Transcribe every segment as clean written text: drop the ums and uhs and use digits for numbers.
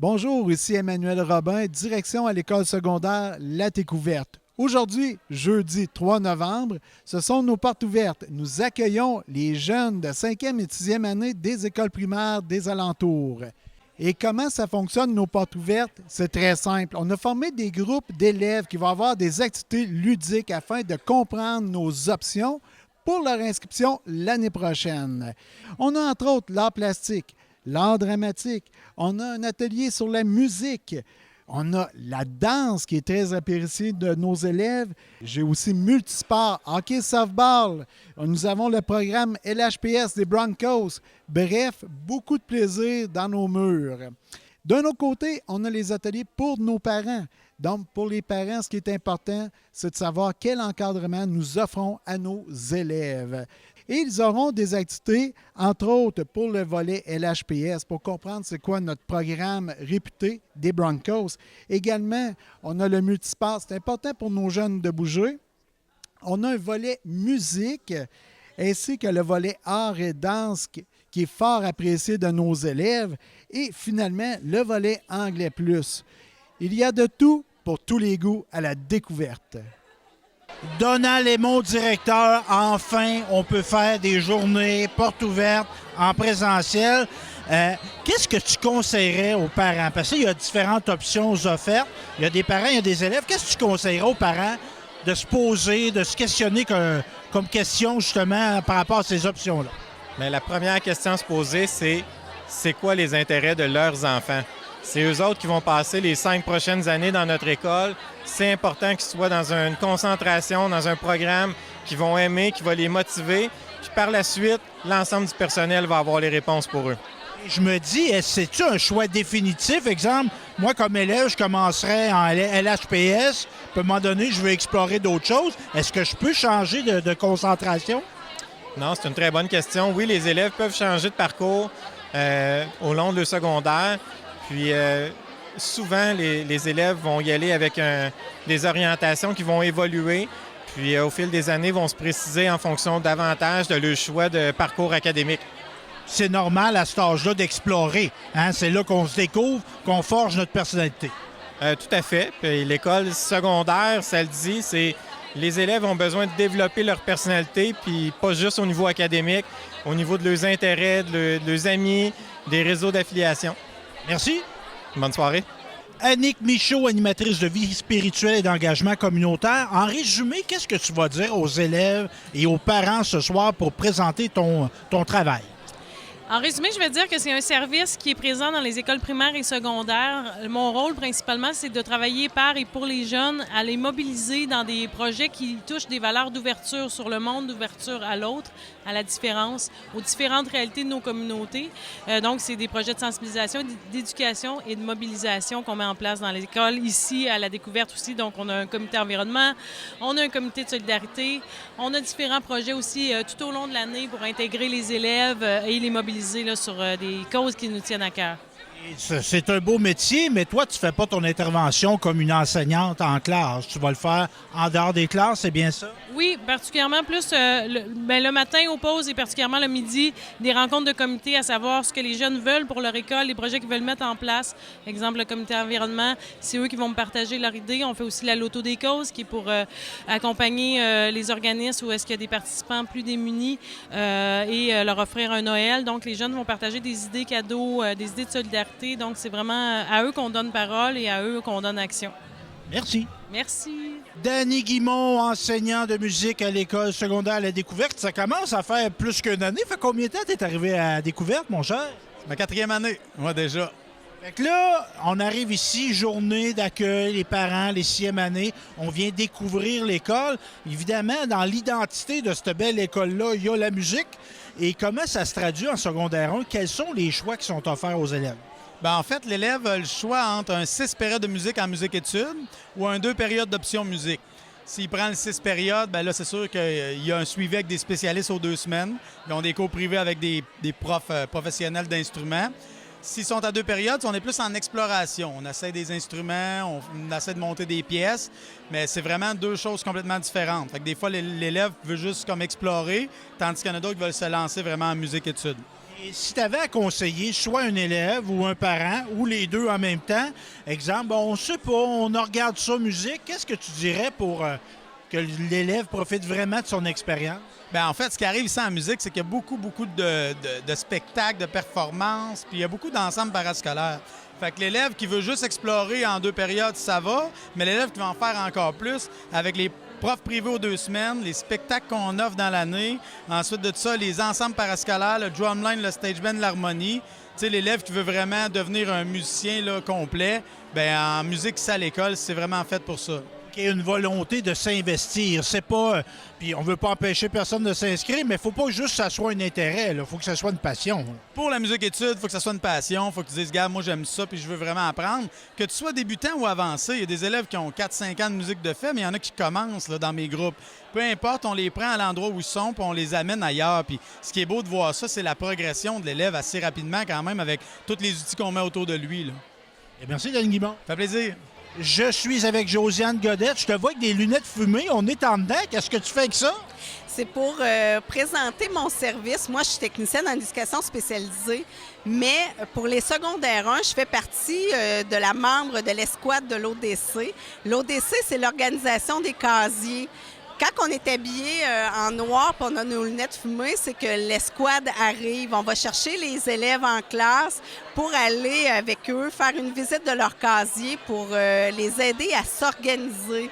Bonjour, ici Emmanuel Robin, direction à l'école secondaire La Découverte. Aujourd'hui, jeudi 3 novembre, ce sont nos portes ouvertes. Nous accueillons les jeunes de 5e et 6e année des écoles primaires des alentours. Et comment ça fonctionne, nos portes ouvertes? C'est très simple. On a formé des groupes d'élèves qui vont avoir des activités ludiques afin de comprendre nos options pour leur inscription l'année prochaine. On a entre autres l'art plastique, l'art dramatique, on a un atelier sur la musique, on a la danse qui est très appréciée de nos élèves. J'ai aussi multisport, hockey, softball. Nous avons le programme LHPS des Broncos. Bref, beaucoup de plaisir dans nos murs. D'un autre côté, on a les ateliers pour nos parents. Donc, pour les parents, ce qui est important, c'est de savoir quel encadrement nous offrons à nos élèves. Et ils auront des activités, entre autres pour le volet LHPS, pour comprendre c'est quoi notre programme réputé des Broncos. Également, on a le multisport. C'est important pour nos jeunes de bouger. On a un volet musique, ainsi que le volet art et danse qui est fort apprécié de nos élèves. Et finalement, le volet anglais plus. Il y a de tout pour tous les goûts à la découverte. Donald Lemont, directeur, enfin, on peut faire des journées portes ouvertes en présentiel. Qu'est-ce que tu conseillerais aux parents? Parce qu'il y a différentes options offertes. Il y a des parents, il y a des élèves. Qu'est-ce que tu conseillerais aux parents de se poser, de se questionner comme question, justement, par rapport à ces options-là? Bien, la première question à se poser, c'est quoi les intérêts de leurs enfants? C'est eux autres qui vont passer les 5 prochaines années dans notre école. C'est important qu'ils soient dans une concentration, dans un programme qu'ils vont aimer, qui va les motiver. Puis par la suite, l'ensemble du personnel va avoir les réponses pour eux. Je me dis, c'est-tu un choix définitif? Exemple, moi, comme élève, je commencerais en LHPS. À un moment donné, je veux explorer d'autres choses. Est-ce que je peux changer de concentration? Non, c'est une très bonne question. Oui, les élèves peuvent changer de parcours au long de leur secondaire. Puis souvent, les élèves vont y aller avec des orientations qui vont évoluer. Puis au fil des années, vont se préciser en fonction davantage de leur choix de parcours académique. C'est normal à cet âge-là d'explorer. Hein? C'est là qu'on se découvre, qu'on forge notre personnalité. Tout à fait. Puis l'école secondaire, ça le dit, c'est les élèves ont besoin de développer leur personnalité, puis pas juste au niveau académique, au niveau de leurs intérêts, de leurs amis, des réseaux d'affiliation. Merci. Bonne soirée. Annick Michaud, animatrice de vie spirituelle et d'engagement communautaire. En résumé, qu'est-ce que tu vas dire aux élèves et aux parents ce soir pour présenter ton travail? En résumé, je vais dire que c'est un service qui est présent dans les écoles primaires et secondaires. Mon rôle, principalement, c'est de travailler par et pour les jeunes, à les mobiliser dans des projets qui touchent des valeurs d'ouverture sur le monde, d'ouverture à l'autre, à la différence, aux différentes réalités de nos communautés. Donc, c'est des projets de sensibilisation, d'éducation et de mobilisation qu'on met en place dans l'école, ici, à la découverte aussi. Donc, on a un comité environnement, on a un comité de solidarité, on a différents projets aussi tout au long de l'année pour intégrer les élèves et les mobiliser là, sur des causes qui nous tiennent à cœur. C'est un beau métier, mais toi, tu ne fais pas ton intervention comme une enseignante en classe. Tu vas le faire en dehors des classes, c'est bien ça? Oui, particulièrement plus le matin aux pauses et particulièrement le midi, des rencontres de comité à savoir ce que les jeunes veulent pour leur école, les projets qu'ils veulent mettre en place. Exemple, le comité environnement, c'est eux qui vont me partager leurs idées. On fait aussi la loto des causes qui est pour accompagner les organismes où est-ce qu'il y a des participants plus démunis et leur offrir un Noël. Donc, les jeunes vont partager des idées cadeaux, des idées de solidarité. Donc, c'est vraiment à eux qu'on donne parole et à eux qu'on donne action. Merci. Merci. Danny Guimont, enseignant de musique à l'école secondaire à la Découverte. Ça commence à faire plus qu'une année. Fait combien de temps t'es arrivé à la Découverte, mon cher? Ma 4e année, moi déjà. Fait que là, on arrive ici, journée d'accueil, les parents, les 6e années. On vient découvrir l'école. Évidemment, dans l'identité de cette belle école-là, il y a la musique. Et comment ça se traduit en secondaire 1? Quels sont les choix qui sont offerts aux élèves? Bien, en fait, l'élève a le choix entre un 6 périodes de musique en musique-études ou un 2 périodes d'option musique. S'il prend le 6 périodes, bien là, c'est sûr qu'il y a un suivi avec des spécialistes aux 2 semaines. Ils ont des cours privés avec des profs professionnels d'instruments. S'ils sont à 2 périodes, on est plus en exploration. On essaie des instruments, on essaie de monter des pièces, mais c'est vraiment 2 choses complètement différentes. Fait que des fois, l'élève veut juste comme explorer, tandis qu'il y en a d'autres qui veulent se lancer vraiment en musique-études. Et si tu avais à conseiller soit un élève ou un parent ou les deux en même temps, exemple, bon, on sait pas, on regarde ça, musique, qu'est-ce que tu dirais pour que l'élève profite vraiment de son expérience? Bien, en fait, ce qui arrive ici en musique, c'est qu'il y a beaucoup de spectacles, de performances, puis il y a beaucoup d'ensembles parascolaires. Fait que l'élève qui veut juste explorer en 2 périodes, ça va, mais l'élève qui va en faire encore plus, avec les profs privés aux 2 semaines, les spectacles qu'on offre dans l'année, ensuite de ça, les ensembles parascolaires, le drumline, le stage band, l'harmonie. Tu sais, l'élève qui veut vraiment devenir un musicien là, complet, bien, en musique ici à l'école, c'est vraiment fait pour ça. Qu'il y ait une volonté de s'investir. C'est pas. Puis on veut pas empêcher personne de s'inscrire, mais il faut pas juste que ça soit un intérêt. Il faut que ça soit une passion. Pour la musique-études, il faut que ça soit une passion. Il faut que tu dises, gars, moi j'aime ça puis je veux vraiment apprendre. Que tu sois débutant ou avancé, il y a des élèves qui ont 4-5 ans de musique de fait, mais il y en a qui commencent là, dans mes groupes. Peu importe, on les prend à l'endroit où ils sont puis on les amène ailleurs. Puis ce qui est beau de voir ça, c'est la progression de l'élève assez rapidement quand même avec tous les outils qu'on met autour de lui. Là. Et merci, Denis Guimond. Ça fait plaisir. Je suis avec Josiane Godette. Je te vois avec des lunettes fumées. On est en dedans. Qu'est-ce que tu fais avec ça? C'est pour présenter mon service. Moi, je suis technicienne en éducation spécialisée, mais pour les secondaires 1, je fais partie de la membre de l'escouade de l'ODC. L'ODC, c'est l'organisation des casiers. Quand on est habillé en noir et on a nos lunettes fumées, c'est que l'escouade arrive. On va chercher les élèves en classe pour aller avec eux faire une visite de leur casier pour les aider à s'organiser.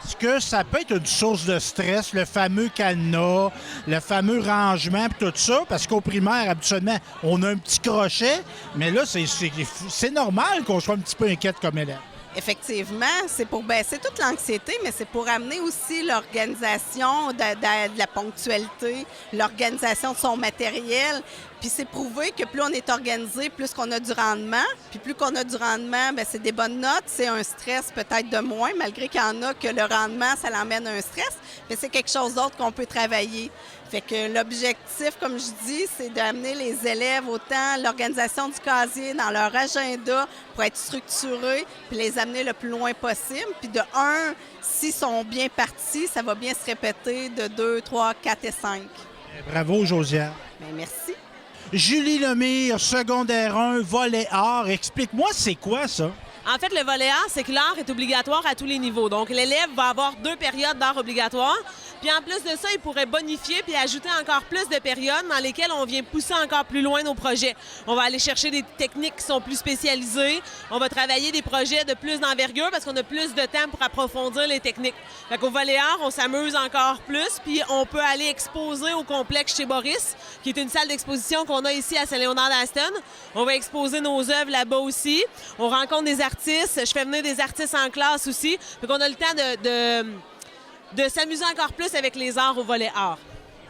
Est-ce que ça peut être une source de stress, le fameux cadenas, le fameux rangement et tout ça? Parce qu'au primaire, habituellement, on a un petit crochet, mais là, c'est normal qu'on soit un petit peu inquiète comme élève. Effectivement, c'est pour baisser toute l'anxiété, mais c'est pour amener aussi l'organisation de la ponctualité, l'organisation de son matériel. Puis c'est prouvé que plus on est organisé, plus qu'on a du rendement. Puis plus qu'on a du rendement, bien, c'est des bonnes notes, c'est un stress peut-être de moins, malgré qu'il y en a que le rendement, ça l'emmène à un stress. Mais c'est quelque chose d'autre qu'on peut travailler. Fait que l'objectif, comme je dis, c'est d'amener les élèves autant l'organisation du casier dans leur agenda pour être structurés, puis les amener le plus loin possible. Puis de 1, s'ils sont bien partis, ça va bien se répéter de 2, 3, 4 et 5. Bravo, Josiane. Bien, merci. Julie Lemire, secondaire 1, volet art. Explique-moi, c'est quoi ça? En fait, le volet art, c'est que l'art est obligatoire à tous les niveaux. Donc, l'élève va avoir 2 périodes d'art obligatoire. Puis, en plus de ça, il pourrait bonifier puis ajouter encore plus de périodes dans lesquelles on vient pousser encore plus loin nos projets. On va aller chercher des techniques qui sont plus spécialisées. On va travailler des projets de plus d'envergure parce qu'on a plus de temps pour approfondir les techniques. Fait qu'au volet art, on s'amuse encore plus. Puis, on peut aller exposer au complexe chez Boris, qui est une salle d'exposition qu'on a ici à Saint-Léonard-d'Aston. On va exposer nos œuvres là-bas aussi. On rencontre des artistes. Je fais venir des artistes en classe aussi. Donc, on a le temps de s'amuser encore plus avec les arts au volet art.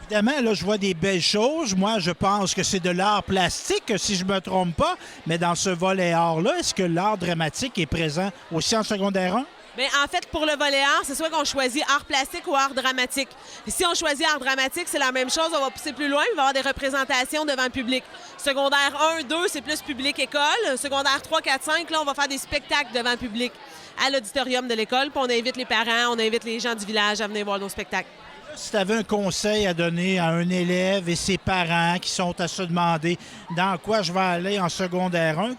Évidemment, là, je vois des belles choses. Moi, je pense que c'est de l'art plastique, si je ne me trompe pas. Mais dans ce volet art-là, est-ce que l'art dramatique est présent aussi en secondaire 1? Bien, en fait, pour le volet art, c'est soit qu'on choisit art plastique ou art dramatique. Et si on choisit art dramatique, c'est la même chose. On va pousser plus loin, il va y avoir des représentations devant le public. Secondaire 1, 2, c'est plus public-école. Secondaire 3, 4, 5, là, on va faire des spectacles devant le public à l'auditorium de l'école. Puis on invite les parents, on invite les gens du village à venir voir nos spectacles. Si tu avais un conseil à donner à un élève et ses parents qui sont à se demander dans quoi je vais aller en secondaire 1,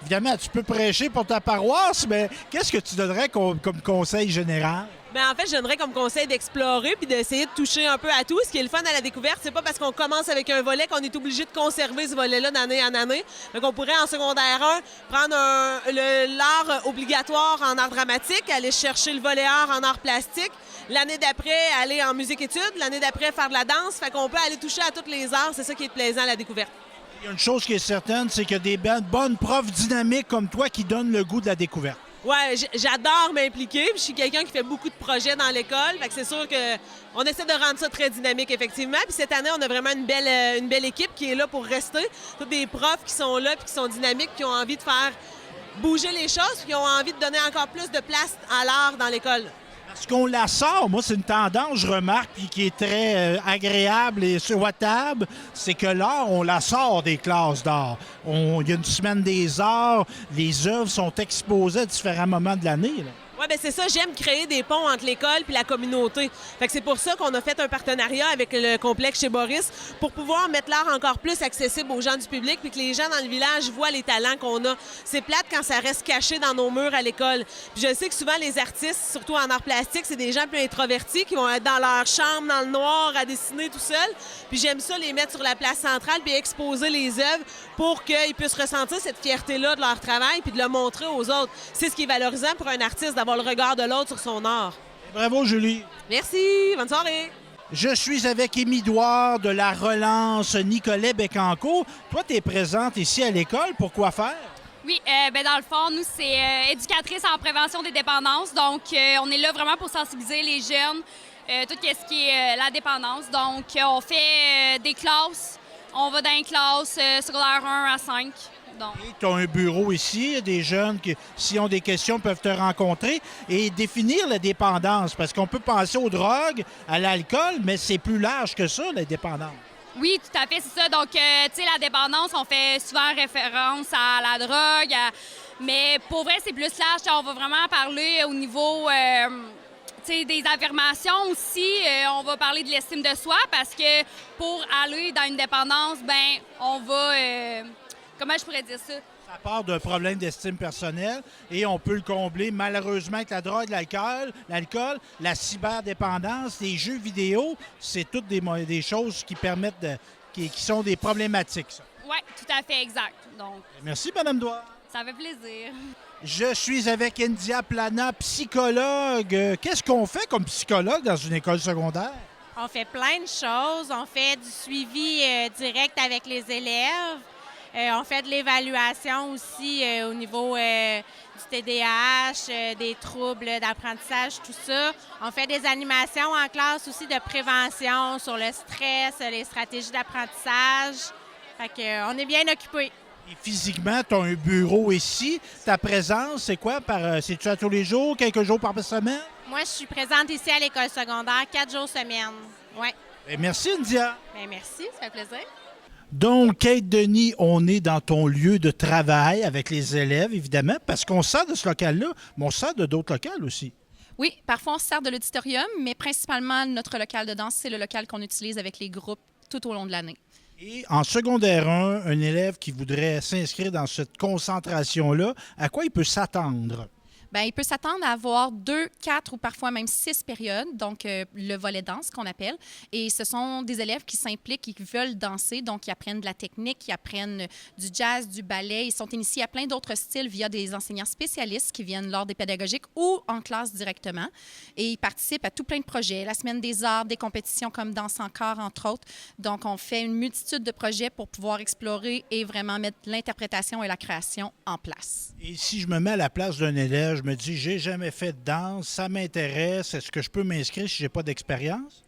évidemment, tu peux prêcher pour ta paroisse, mais qu'est-ce que tu donnerais comme conseil général? Bien, en fait, je donnerais comme conseil d'explorer puis d'essayer de toucher un peu à tout. Ce qui est le fun à la découverte, c'est pas parce qu'on commence avec un volet qu'on est obligé de conserver ce volet-là d'année en année. Donc, on pourrait, en secondaire 1, prendre l'art obligatoire en art dramatique, aller chercher le volet art en art plastique. L'année d'après, aller en musique-études. L'année d'après, faire de la danse. Fait qu'on peut aller toucher à tous les arts. C'est ça qui est plaisant à la découverte. Il y a une chose qui est certaine, c'est qu'il y a des bonnes profs dynamiques comme toi qui donnent le goût de la découverte. Ouais, j'adore m'impliquer. Je suis quelqu'un qui fait beaucoup de projets dans l'école. Fait que c'est sûr qu'on essaie de rendre ça très dynamique, effectivement. Puis cette année, on a vraiment une belle équipe qui est là pour rester. Tous des profs qui sont là puis qui sont dynamiques, qui ont envie de faire bouger les choses puis qui ont envie de donner encore plus de place à l'art dans l'école. Parce qu'on la sort, moi, c'est une tendance, je remarque, puis qui est très agréable et souhaitable, c'est que l'art, on la sort des classes d'art. Il y a une semaine des arts, les œuvres sont exposées à différents moments de l'année. Oui, bien c'est ça. J'aime créer des ponts entre l'école et la communauté. Fait que c'est pour ça qu'on a fait un partenariat avec le complexe chez Boris pour pouvoir mettre l'art encore plus accessible aux gens du public puis que les gens dans le village voient les talents qu'on a. C'est plate quand ça reste caché dans nos murs à l'école. Puis je sais que souvent les artistes, surtout en art plastique, c'est des gens plus introvertis qui vont être dans leur chambre, dans le noir, à dessiner tout seul. Puis j'aime ça les mettre sur la place centrale puis exposer les œuvres pour qu'ils puissent ressentir cette fierté-là de leur travail puis de le montrer aux autres. C'est ce qui est valorisant pour un artiste d'avoir le regard de l'autre sur son art. Bravo, Julie. Merci. Bonne soirée. Je suis avec Émy Douard de la relance Nicolet Bécancourt. Toi, tu es présente ici à l'école. Pour quoi faire? Oui, dans le fond, nous, c'est éducatrice en prévention des dépendances. Donc, on est là vraiment pour sensibiliser les jeunes, tout ce qui est la dépendance. Donc, on fait des classes. On va dans les classes secondaire 1 à 5. Tu as un bureau ici, des jeunes qui, s'ils ont des questions, peuvent te rencontrer et définir la dépendance. Parce qu'on peut penser aux drogues, à l'alcool, mais c'est plus large que ça, la dépendance. Oui, tout à fait, c'est ça. Donc, tu sais, la dépendance, on fait souvent référence à la drogue. Mais pour vrai, c'est plus large. On va vraiment parler au niveau des affirmations aussi. On va parler de l'estime de soi parce que pour aller dans une dépendance, on va... comment je pourrais dire ça? Ça part d'un problème d'estime personnelle et on peut le combler malheureusement avec la drogue, l'alcool, la cyberdépendance, les jeux vidéo. C'est toutes des choses qui permettent qui sont des problématiques. Oui, tout à fait, exact. Donc, merci, Mme Douard. Ça fait plaisir. Je suis avec India Plana, psychologue. Qu'est-ce qu'on fait comme psychologue dans une école secondaire? On fait plein de choses. On fait du suivi direct avec les élèves. On fait de l'évaluation aussi au niveau du TDAH, des troubles d'apprentissage, tout ça. On fait des animations en classe aussi de prévention sur le stress, les stratégies d'apprentissage. Fait que, on est bien occupés. Et physiquement, tu as un bureau ici. Ta présence, c'est quoi? C'est-tu à tous les jours, quelques jours par semaine? Moi, je suis présente ici à l'école secondaire 4 jours semaine. Oui. Merci, India. Bien, merci, ça fait plaisir. Donc, Kate Denis, on est dans ton lieu de travail avec les élèves, évidemment, parce qu'on sert de ce local-là, mais on sert de d'autres locales aussi. Oui, parfois on se sert de l'auditorium, mais principalement notre local de danse, c'est le local qu'on utilise avec les groupes tout au long de l'année. Et en secondaire 1, un élève qui voudrait s'inscrire dans cette concentration-là, à quoi il peut s'attendre? Bien, il peut s'attendre à avoir 2, 4 ou parfois même 6 périodes, donc le volet danse qu'on appelle. Et ce sont des élèves qui s'impliquent et qui veulent danser, donc ils apprennent de la technique, ils apprennent du jazz, du ballet. Ils sont initiés à plein d'autres styles via des enseignants spécialistes qui viennent lors des pédagogiques ou en classe directement. Et ils participent à tout plein de projets, la Semaine des arts, des compétitions comme Danse en corps, entre autres. Donc, on fait une multitude de projets pour pouvoir explorer et vraiment mettre l'interprétation et la création en place. Et si je me mets à la place d'un élève, je me dis, j'ai jamais fait de danse, ça m'intéresse, est-ce que je peux m'inscrire si j'ai pas d'expérience?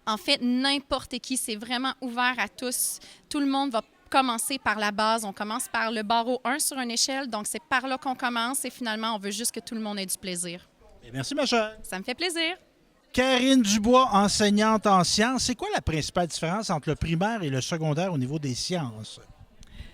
En fait, n'importe qui, c'est vraiment ouvert à tous. Tout le monde va commencer par la base. On commence par le barreau 1 sur une échelle, donc c'est par là qu'on commence et finalement, on veut juste que tout le monde ait du plaisir. Et merci, ma chère. Ça me fait plaisir. Karine Dubois, enseignante en sciences. C'est quoi la principale différence entre le primaire et le secondaire au niveau des sciences?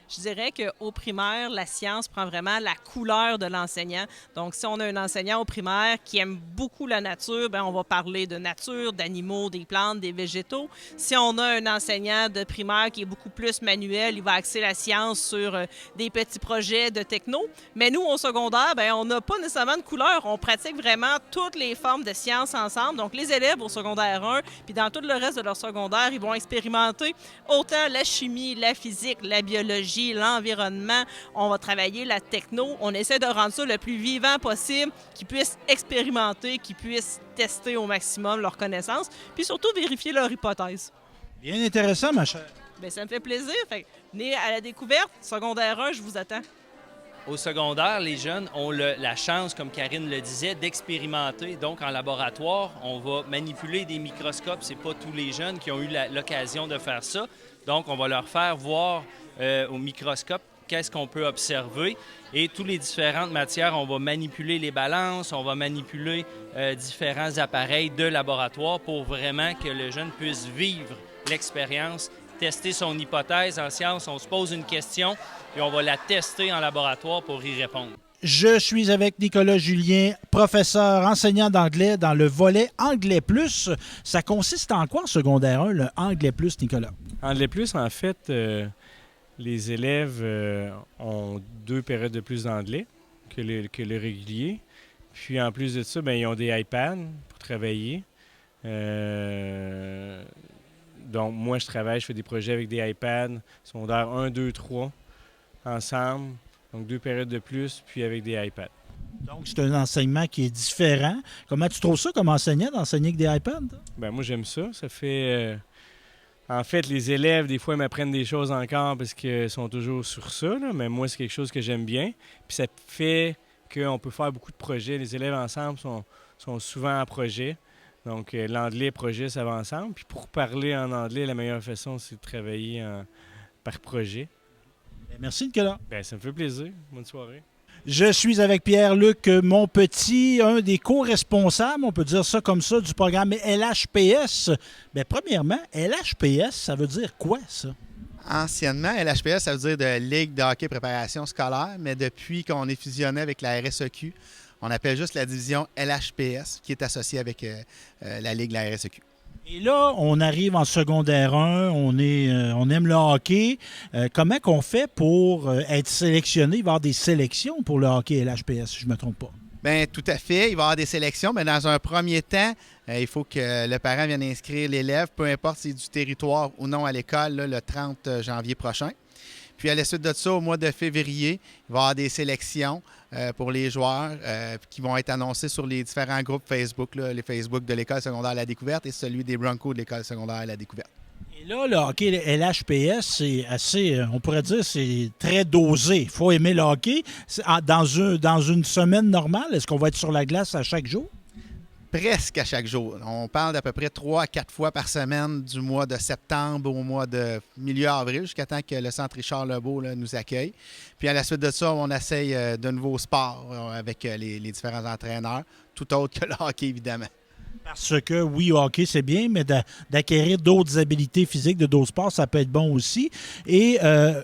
Je dirais qu'au primaire, la science prend vraiment la couleur de l'enseignant. Donc, si on a un enseignant au primaire qui aime beaucoup la nature, bien, on va parler de nature, d'animaux, des plantes, des végétaux. Si on a un enseignant de primaire qui est beaucoup plus manuel, il va axer la science sur des petits projets de techno. Mais nous, au secondaire, bien, on n'a pas nécessairement de couleur. On pratique vraiment toutes les formes de sciences ensemble. Donc, les élèves au secondaire 1, puis dans tout le reste de leur secondaire, ils vont expérimenter autant la chimie, la physique, la biologie, l'environnement, on va travailler la techno. On essaie de rendre ça le plus vivant possible, qu'ils puissent expérimenter, qu'ils puissent tester au maximum leurs connaissances, puis surtout vérifier leur hypothèse. Bien intéressant, ma chère. Bien, ça me fait plaisir. Fait, venez à la découverte, secondaire 1, je vous attends. Au secondaire, les jeunes ont la chance, comme Karine le disait, d'expérimenter. Donc, en laboratoire, on va manipuler des microscopes. Ce n'est pas tous les jeunes qui ont eu l'occasion de faire ça. Donc, on va leur faire voir au microscope qu'est-ce qu'on peut observer. Et toutes les différentes matières, on va manipuler les balances, on va manipuler différents appareils de laboratoire pour vraiment que le jeune puisse vivre l'expérience, tester son hypothèse. En science, on se pose une question et on va la tester en laboratoire pour y répondre. Je suis avec Nicolas Julien, professeur, enseignant d'anglais dans le volet Anglais Plus. Ça consiste en quoi en secondaire 1, le Anglais Plus, Nicolas? Anglais Plus, en fait, les élèves ont 2 périodes de plus d'anglais que le régulier. Puis en plus de ça, bien, ils ont des iPads pour travailler. Donc moi, je fais des projets avec des iPads, secondaire 1, 2, 3, ensemble. Donc 2 périodes de plus, puis avec des iPads. Donc c'est un enseignement qui est différent. Comment tu trouves ça comme enseignant d'enseigner avec des iPads? Bien, moi, j'aime ça. Ça fait... En fait, les élèves, des fois, ils m'apprennent des choses encore parce qu'ils sont toujours sur ça, là. Mais moi, c'est quelque chose que j'aime bien. Puis ça fait qu'on peut faire beaucoup de projets. Les élèves ensemble sont souvent en projet. Donc, l'anglais et projet, ça va ensemble. Puis pour parler en anglais, la meilleure façon, c'est de travailler par projet. Merci, Nicolas. Bien, ça me fait plaisir. Bonne soirée. Je suis avec Pierre-Luc Monpetit, un des co-responsables, on peut dire ça comme ça, du programme LHPS. Bien, premièrement, LHPS, ça veut dire quoi, ça? Anciennement, LHPS, ça veut dire de Ligue de hockey préparation scolaire, mais depuis qu'on est fusionné avec la RSEQ, on appelle juste la division LHPS, qui est associée avec la Ligue de la RSEQ. Et là, on arrive en secondaire 1, on aime le hockey. Comment qu'on fait pour être sélectionné? Il va y avoir des sélections pour le hockey LHPS, si je ne me trompe pas. Bien, tout à fait. Il va y avoir des sélections, mais dans un premier temps, il faut que le parent vienne inscrire l'élève, peu importe si c'est du territoire ou non à l'école, là, le 30 janvier prochain. Puis à la suite de ça, au mois de février, il va y avoir des sélections pour les joueurs qui vont être annoncées sur les différents groupes Facebook, là, les Facebook de l'École secondaire à la découverte et celui des Broncos de l'École secondaire à la découverte. Et là, le hockey LHPS, c'est assez, on pourrait dire, c'est très dosé. Il faut aimer le hockey. Dans une semaine normale, est-ce qu'on va être sur la glace à chaque jour? Presque à chaque jour. On parle d'à peu près 3 à 4 fois par semaine du mois de septembre au mois de milieu avril, jusqu'à temps que le Centre Richard-Lebeau là, nous accueille. Puis à la suite de ça, on essaye de nouveaux sports avec les différents entraîneurs, tout autre que le hockey, évidemment. Parce que, oui, le hockey, c'est bien, mais d'acquérir d'autres habiletés physiques de d'autres sports, ça peut être bon aussi. Et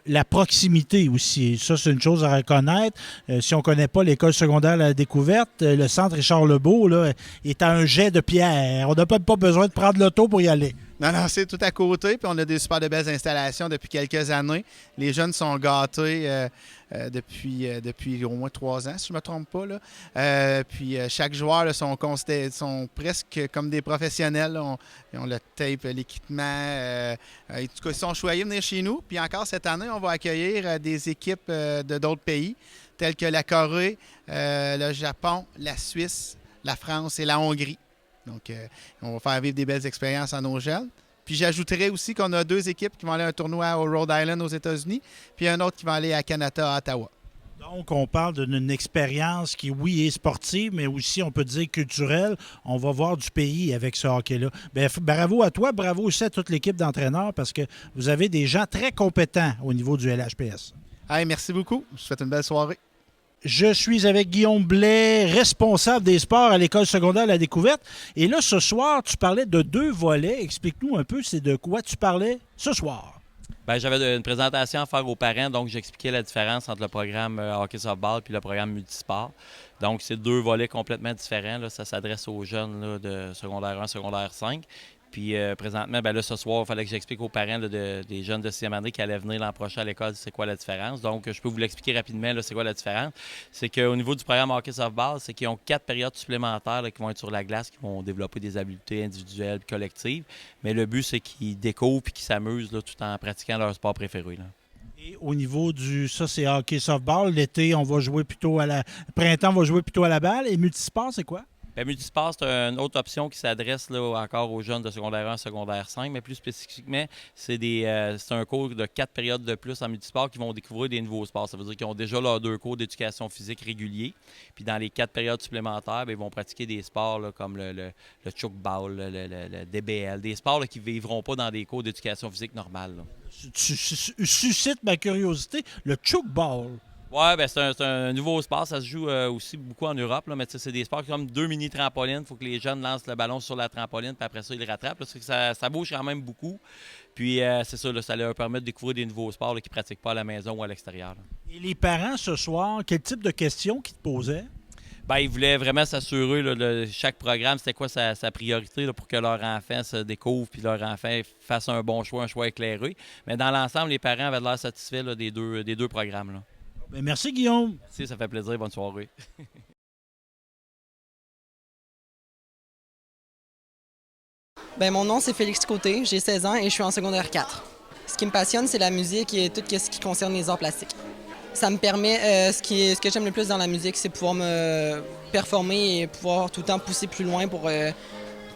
la proximité aussi. Ça, c'est une chose à reconnaître. Si on ne connaît pas l'École secondaire à la découverte, le Centre Richard-Lebeau là, est à un jet de pierre. On n'a pas besoin de prendre l'auto pour y aller. Non, c'est tout à côté. Puis on a des super de belles installations depuis quelques années. Les jeunes sont gâtés depuis au moins 3 ans, si je ne me trompe pas. Là. Puis chaque joueur là, sont presque comme des professionnels. Ils ont le tape, l'équipement. En tout cas, ils sont choyés de venir chez nous. Puis encore cette année, on va accueillir des équipes de d'autres pays, tels que la Corée, le Japon, la Suisse, la France et la Hongrie. Donc, on va faire vivre des belles expériences à nos jeunes. Puis j'ajouterais aussi qu'on a 2 équipes qui vont aller à un tournoi au Rhode Island aux États-Unis, puis un autre qui va aller à Canada, à Ottawa. Donc, on parle d'une expérience qui, oui, est sportive, mais aussi, on peut dire, culturelle. On va voir du pays avec ce hockey-là. Bien, bravo à toi, bravo aussi à toute l'équipe d'entraîneurs, parce que vous avez des gens très compétents au niveau du LHPS. Hey, merci beaucoup. Je vous souhaite une belle soirée. Je suis avec Guillaume Blais, responsable des sports à l'École secondaire à la découverte. Et là, ce soir, tu parlais de 2 volets. Explique-nous un peu, c'est de quoi tu parlais ce soir? Bien, j'avais une présentation à faire aux parents, donc j'expliquais la différence entre le programme hockey softball et le programme multisport. Donc, c'est 2 volets complètement différents. Là. Ça s'adresse aux jeunes là, de secondaire 1, secondaire 5. Puis présentement, bien là, ce soir, il fallait que j'explique aux parents là, des jeunes de 6e année qui allaient venir l'an prochain à l'école, c'est quoi la différence. Donc, je peux vous l'expliquer rapidement, là, c'est quoi la différence. C'est qu'au niveau du programme hockey softball, c'est qu'ils ont 4 périodes supplémentaires là, qui vont être sur la glace, qui vont développer des habiletés individuelles et collectives. Mais le but, c'est qu'ils découvrent et qu'ils s'amusent là, tout en pratiquant leur sport préféré. Là. Et au niveau ça, c'est hockey softball. L'été, on va jouer plutôt printemps, on va jouer plutôt à la balle. Et multisport, c'est quoi? Bien, multisport, c'est une autre option qui s'adresse là, encore aux jeunes de secondaire 1 secondaire 5, mais plus spécifiquement, c'est un cours de 4 périodes de plus en multisport qui vont découvrir des nouveaux sports. Ça veut dire qu'ils ont déjà leurs 2 cours d'éducation physique réguliers. Puis dans les 4 périodes supplémentaires, bien, ils vont pratiquer des sports là, comme le chukball, le DBL, des sports là, qui ne vivront pas dans des cours d'éducation physique normale. Là. Tu suscites ma curiosité. Le chukball. Oui, ben c'est un nouveau sport. Ça se joue aussi beaucoup en Europe. Là, mais c'est des sports comme 2 mini-trampolines. Il faut que les jeunes lancent le ballon sur la trampoline, puis après ça, ils le rattrapent. Là, ça bouge quand même beaucoup. Puis c'est ça, là, ça leur permet de découvrir des nouveaux sports qu'ils ne pratiquent pas à la maison ou à l'extérieur. Et les parents, ce soir, quel type de questions qu'ils te posaient? Bien, ils voulaient vraiment s'assurer là, de chaque programme, c'était quoi sa priorité là, pour que leur enfant se découvre puis leur enfant fasse un bon choix, un choix éclairé. Mais dans l'ensemble, les parents avaient l'air satisfaits là, des deux programmes. Là. Bien, merci, Guillaume. Merci, ça fait plaisir. Bonne soirée. Bien, mon nom, c'est Félix Côté. J'ai 16 ans et je suis en secondaire 4. Ce qui me passionne, c'est la musique et tout ce qui concerne les arts plastiques. Ça me permet, ce que j'aime le plus dans la musique, c'est pouvoir me performer et pouvoir tout le temps pousser plus loin pour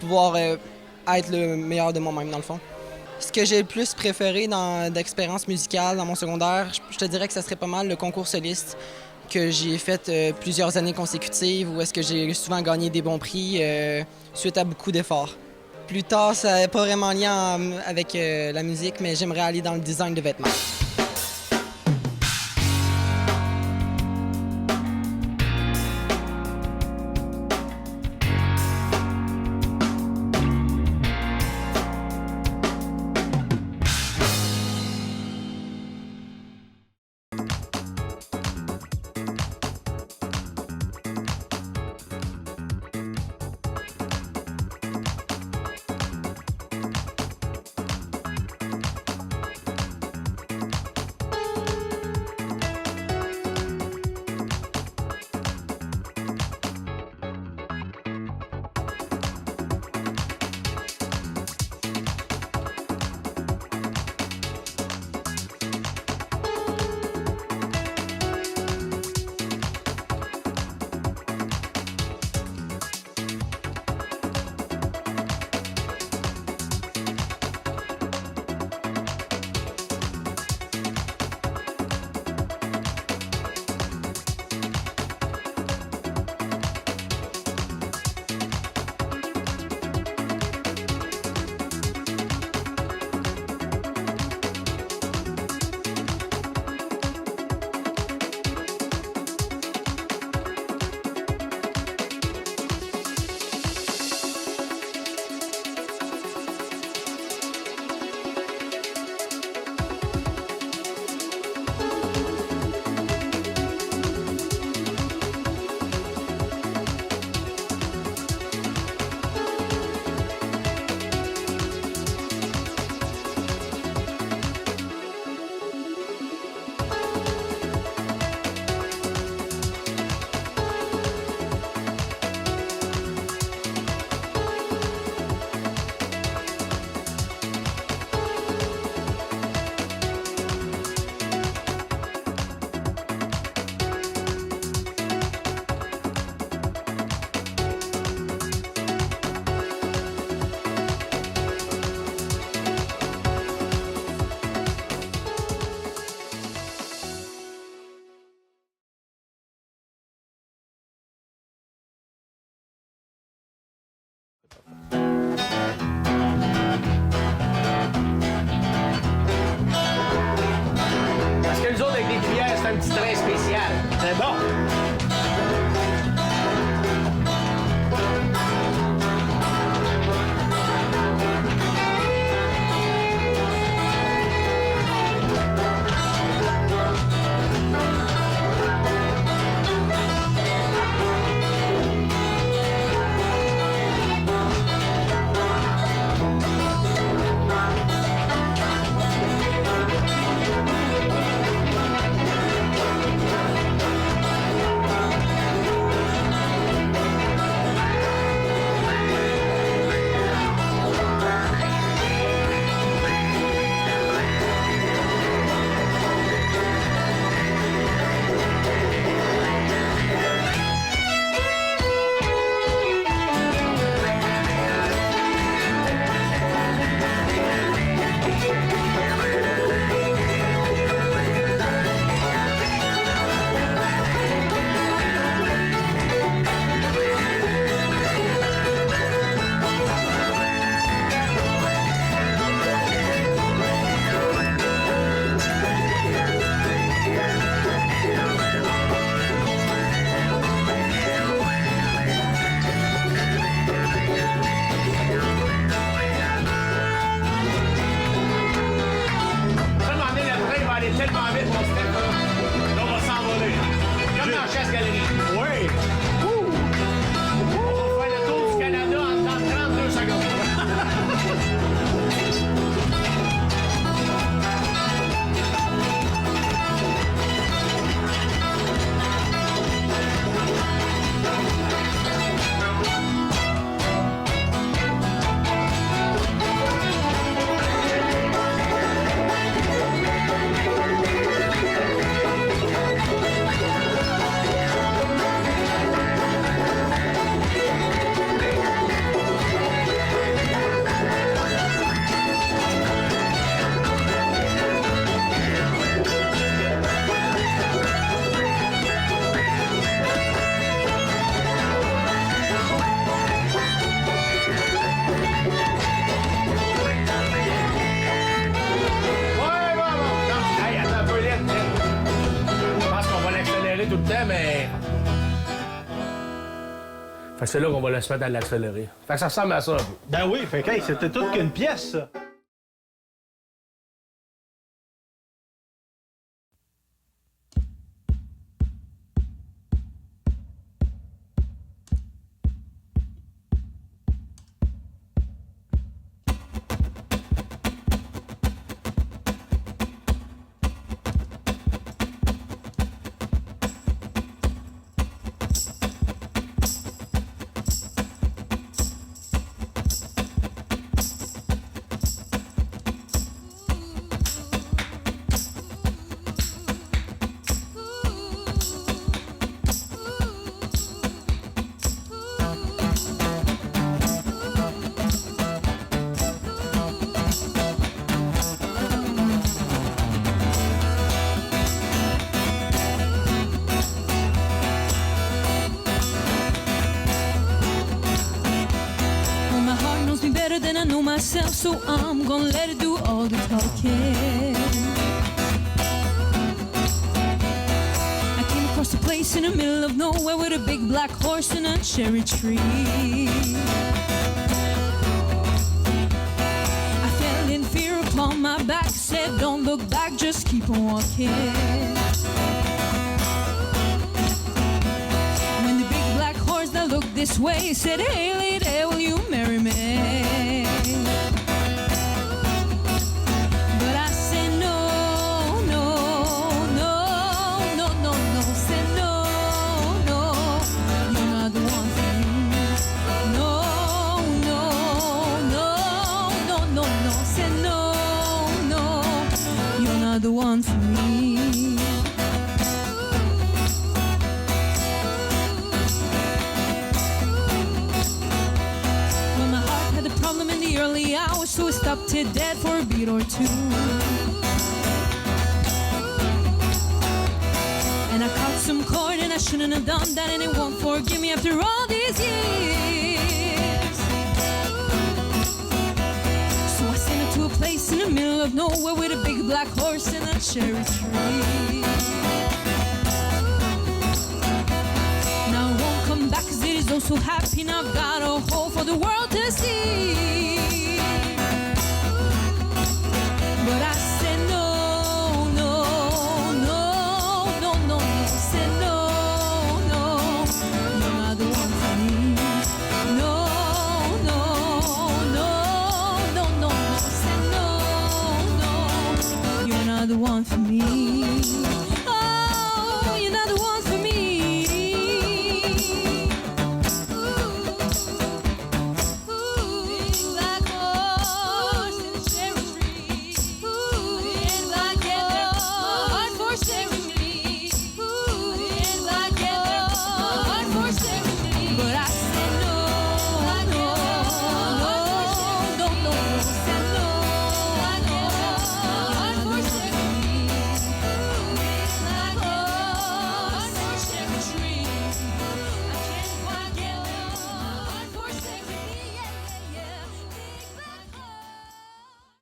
pouvoir être le meilleur de moi-même, dans le fond. Ce que j'ai le plus préféré d'expérience musicale dans mon secondaire, je te dirais que ça serait pas mal le concours soliste que j'ai fait plusieurs années consécutives où est-ce que j'ai souvent gagné des bons prix suite à beaucoup d'efforts. Plus tard, ça n'est pas vraiment lien avec la musique, mais j'aimerais aller dans le design de vêtements. un petit train spécial. C'est bon. vraiment vite, mon step, là. Là, on va s'envoler. Comme dans Chasse Galerie. Oui. On va faire le tour du Canada en 32 secondes. Tout le temps, mais. Fait que c'est là qu'on va se mettre à l'accélérer. Fait que ça ressemble à ça un peu. Ben oui, fait que hey, c'était toute qu'une pièce, ça. Than I know myself, so I'm gonna let it do all the talking. I came across a place in the middle of nowhere with a big black horse and a cherry tree. I fell in fear upon my back, said don't look back, just keep on walking. When the big black horse that looked this way said, hey lady, will you marry me? But I said no, no, no, no, no, no. Said no, no, you're not the one for me. No, no, no, no, no, no. Said no, no, you're not the one for me. Early hours, so I stopped it dead for a beat or two. And I caught some cord and I shouldn't have done that, and it won't forgive me after all these years. So I sent her to a place in the middle of nowhere with a big black horse and a cherry tree. Now I won't come back 'cause it is oh so happy. Now I've got a hole for the world to see. But I said no, no, no, no, no, no. Said no, no, you're not the one for me. No, no, no, no, no, no. Said no, no, you're not the one for me.